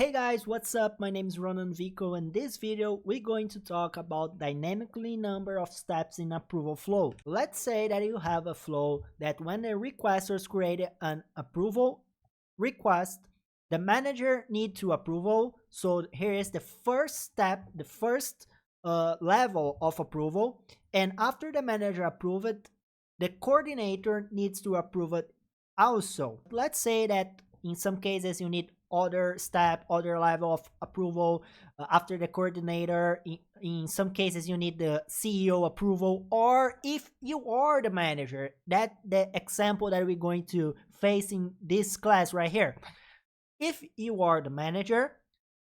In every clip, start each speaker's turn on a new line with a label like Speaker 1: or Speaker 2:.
Speaker 1: Hey guys, what's up? My name is Ronan Vico. In this video, we're going to talk about dynamically number of steps in approval flow. Let's say that you have a flow that when the requesters create an approval request, the manager need to approval. So here is the first step, the first level of approval. And after the manager approve it, the coordinator needs to approve it also. Let's say that in some cases you need other step, other level of approval after the coordinator. In some cases you need the CEO approval, or if you are the manager, that the example that we're going to face in this class right here. If you are the manager,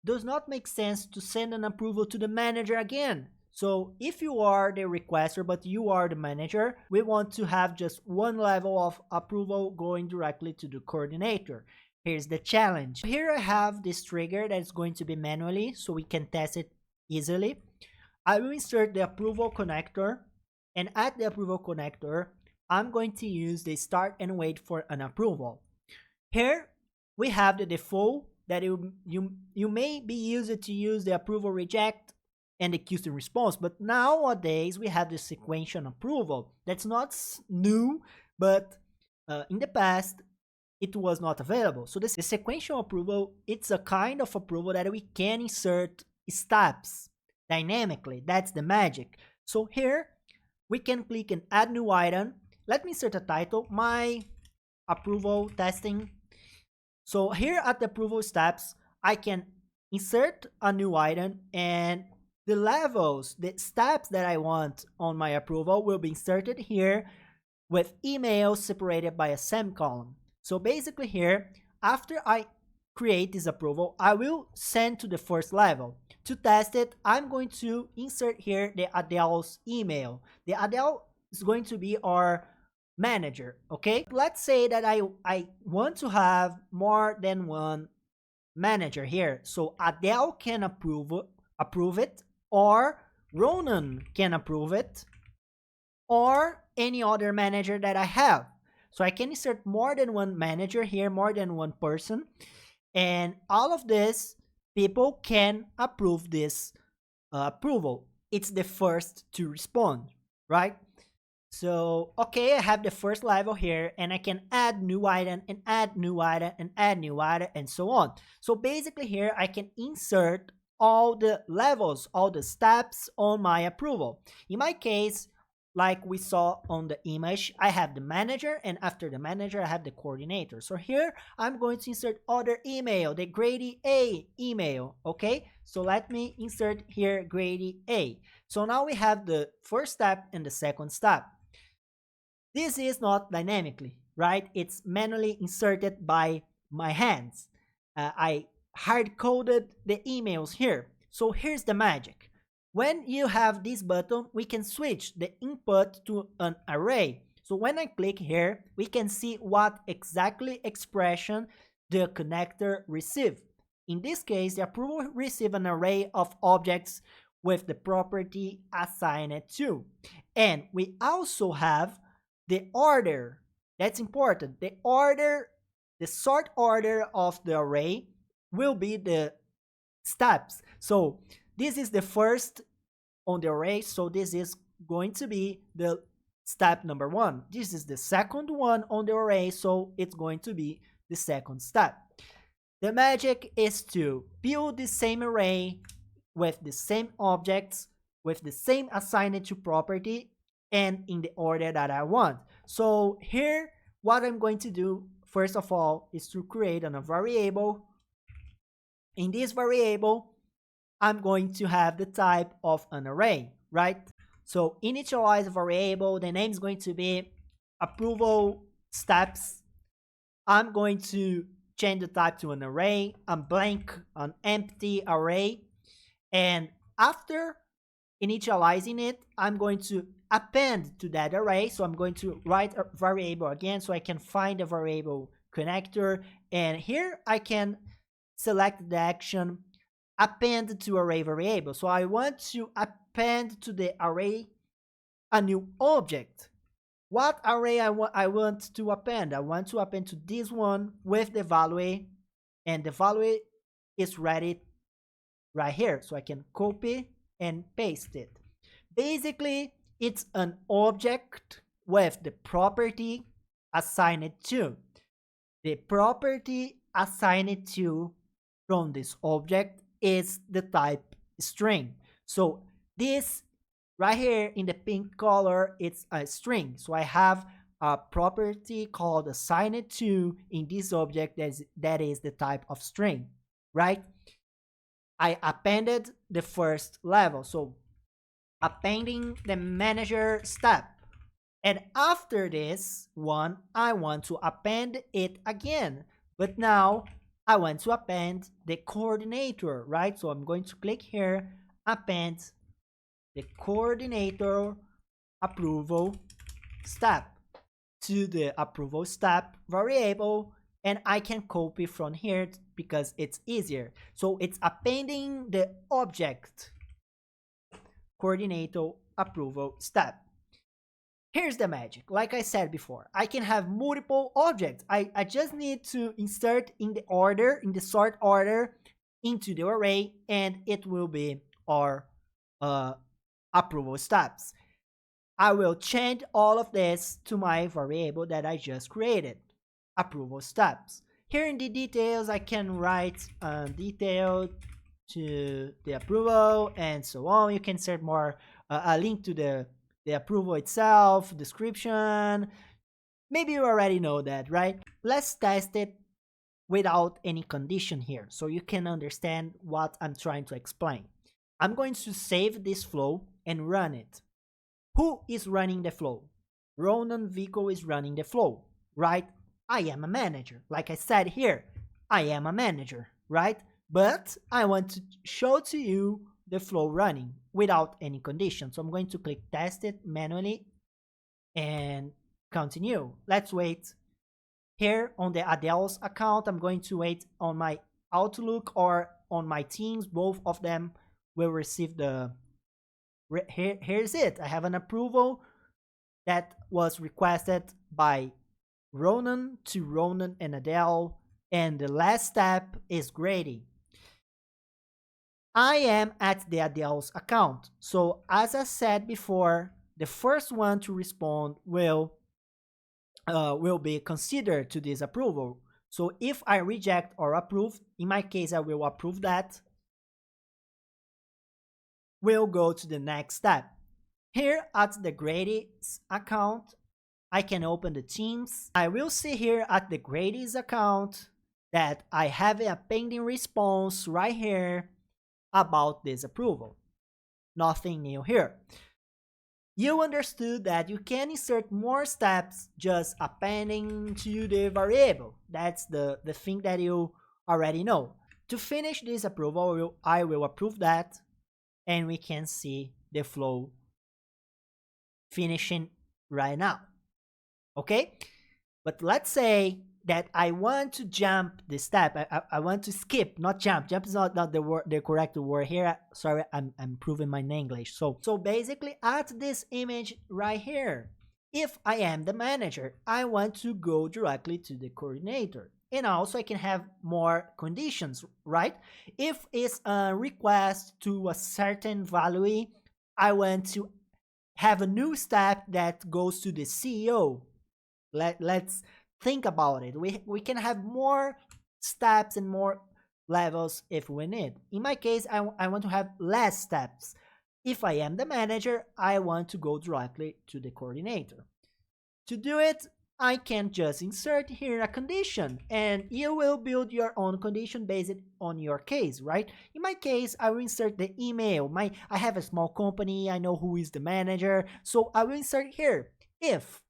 Speaker 1: does not make sense to send an approval to the manager again. So if you are the requester but you are the manager, we want to have just one level of approval going directly to the coordinator. Here's the challenge. Here I have this trigger that is going to be manually so we can test it easily. I will insert the approval connector, and at the approval connector, I'm going to use the start and wait for an approval. Here we have the default that you may be used to use the approval reject and the custom response, but nowadays we have the sequential approval. That's not new, but in the past it was not available. So the sequential approval, it's a kind of approval that we can insert steps dynamically. That's the magic. So here we can click and add new item. Let me insert a title, my approval testing. So here at the approval steps, I can insert a new item, and the levels, the steps that I want on my approval will be inserted here with emails separated by a semicolon. So basically here, after I create this approval, I will send to the first level. To test it, I'm going to insert here the Adele's email. The Adele is going to be our manager, okay? Let's say that I want to have more than one manager here. So Adele can approve it, or Ronan can approve it, or any other manager that I have. So I can insert more than one manager here, more than one person, and all of this people can approve this approval. It's the first to respond, right? So, okay, I have the first level here, and I can add new item and add new item and add new item and so on. So basically here I can insert all the levels, all the steps on my approval. In my case, like we saw on the image, I have the manager, and after the manager I have the coordinator. So here I'm going to insert other email, the Grady A email. Okay, so let me insert here Grady A. So now we have the first step and the second step. This is not dynamically, right? It's manually inserted by my hands. I hard coded the emails here. So here's the magic. When you have this button, we can switch the input to an array. So when I click here, we can see what exactly expression the connector received. In this case, the approval received an array of objects with the property assigned to. And we also have the order. That's important. The order, the sort order of the array will be the steps. So this is the first on the array, so this is going to be the step number 1. This is the second one on the array, so it's going to be the second step. The magic is to build the same array with the same objects, with the same assigned to property, and in the order that I want. So here, what I'm going to do, first of all, is to create a variable. In this variable, I'm going to have the type of an array, right? So initialize a variable, the name is going to be approval steps. I'm going to change the type to an array, a blank, an empty array. And after initializing it, I'm going to append to that array. So I'm going to write a variable again so I can find a variable connector. And here I can select the action append to array variable. So I want to append to the array a new object. What array I want to append? I want to append to this one with the value, and the value is ready right here. So I can copy and paste it. Basically, it's an object with the property assigned to. The property assigned to from this object is the type string. So this right here in the pink color, it's a string. So I have a property called assigned to in this object that is the type of string, right? I appended the first level. So appending the manager step. And after this one, I want to append it again. But now I want to append the coordinator, right? So I'm going to click here, append the coordinator approval step to the approval step variable, and I can copy from here because it's easier. So it's appending the object coordinator approval step. Here's the magic. Like I said before, I can have multiple objects. I just need to insert in the order, in the sort order, into the array, and it will be our approval steps. I will change all of this to my variable that I just created, approval steps. Here in the details, I can write detail to the approval and so on. You can insert more, a link to the approval itself, description. Maybe you already know that, right? Let's test it without any condition here so you can understand what I'm trying to explain. I'm going to save this flow and run it. Who is running the flow? Ronan Vico is running the flow, right? I am a manager. Like I said here, I am a manager, right? But I want to show to you the flow running without any condition. So I'm going to click test it manually and continue. Let's wait. Here on the Adele's account, I'm going to wait on my Outlook or on my Teams. Both of them will receive the... Here's it. I have an approval that was requested by Ronan to Ronan and Adele, and the last step is Grady. I am at the Adele's account. So as I said before, the first one to respond will be considered to this approval. So if I reject or approve, in my case, I will approve that. We'll go to the next step. Here at the Grady's account, I can open the Teams. I will see here at the Grady's account that I have a pending response right here about this approval. Nothing new here. You understood that you can insert more steps just appending to the variable. That's the thing that you already know. To finish this approval, I will approve that, and we can see the flow finishing right now. Okay? But let's say that I want to jump the step. I want to skip, not jump. Jump is not the correct word here. Sorry, I'm improving my English. So basically at this image right here, if I am the manager, I want to go directly to the coordinator. And also I can have more conditions, right? If it's a request to a certain value, I want to have a new step that goes to the CEO. Let's think about it. We can have more steps and more levels if we need. In my case, I want to have less steps. If I am the manager, I want to go directly to the coordinator. To do it, I can just insert here a condition, and you will build your own condition based on your case, right? In my case, I will insert the email. I have a small company, I know who is the manager, so I will insert here if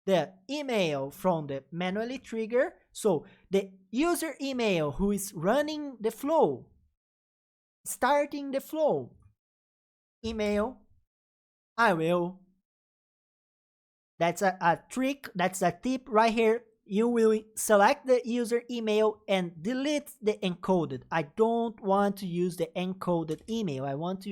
Speaker 1: the email from the manually trigger, so the user email who is running the flow, starting the flow email, I will... That's a trick, that's a tip right here. You will select the user email and delete the encoded. I don't want to use the encoded email. I want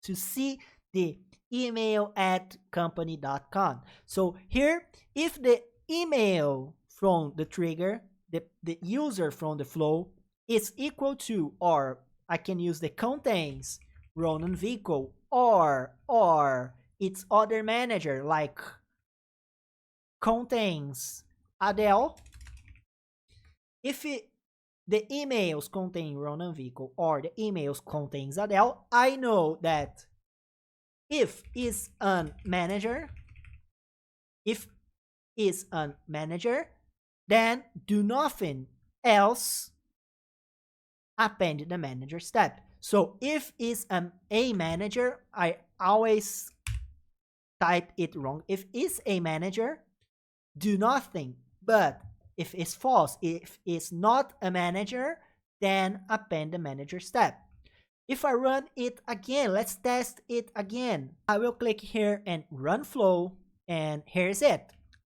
Speaker 1: to see the email at company.com. So here, if the email from the trigger, the user from the flow is equal to, or I can use the contains Ronan Vico, or its other manager like contains Adele. If the emails contain Ronan Vico or the emails contains Adele, I know that if is a manager, then do nothing else append the manager step. So if is a manager, I always type it wrong. If is a manager, do nothing. But if it's false, if it's not a manager, then append the manager step. If I run it again, let's test it again. I will click here and run flow, and here's it.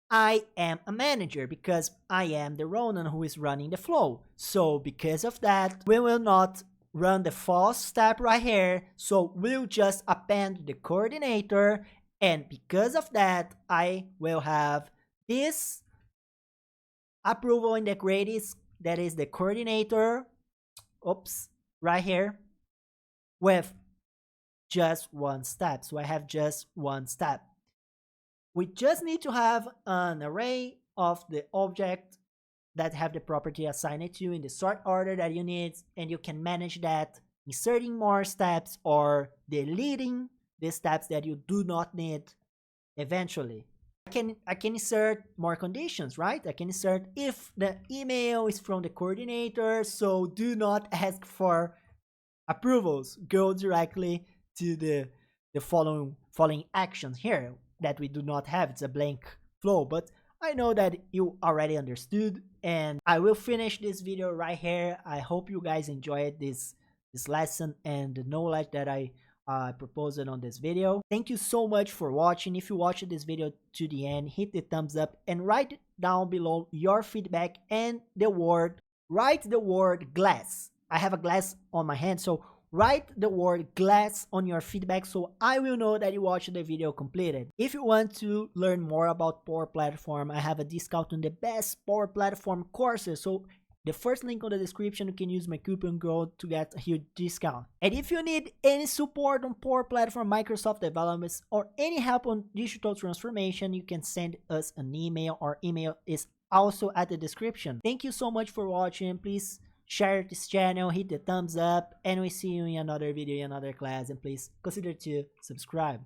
Speaker 1: I am a manager because I am the Ronan who is running the flow. So because of that, we will not run the false step right here. So we'll just append the coordinator. And because of that, I will have this approval in the grades, that is the coordinator, right here, with just one step. So I have just one step. We just need to have an array of the object that have the property assigned to you in the sort order that you need, and you can manage that, inserting more steps or deleting the steps that you do not need eventually. I can insert more conditions, right? I can insert if the email is from the coordinator, so do not ask for approvals. Go directly to the following actions here that we do not have. It's a blank flow, but I know that you already understood, and I will finish this video right here. I hope you guys enjoyed this lesson and the knowledge that I proposed on this video. Thank you so much for watching. If you watched this video to the end, hit the thumbs up and write down below your feedback and write the word glass. I have a glass on my hand, so write the word glass on your feedback so I will know that you watched the video completed. If you want to learn more about Power Platform, I have a discount on the best Power Platform courses. So the first link on the description, you can use my coupon code to get a huge discount. And if you need any support on Power Platform, Microsoft developments, or any help on digital transformation, you can send us an email. Our email is also at the description. Thank you so much for watching. Please share this channel, hit the thumbs up, and we see you in another video, in another class, and please consider to subscribe.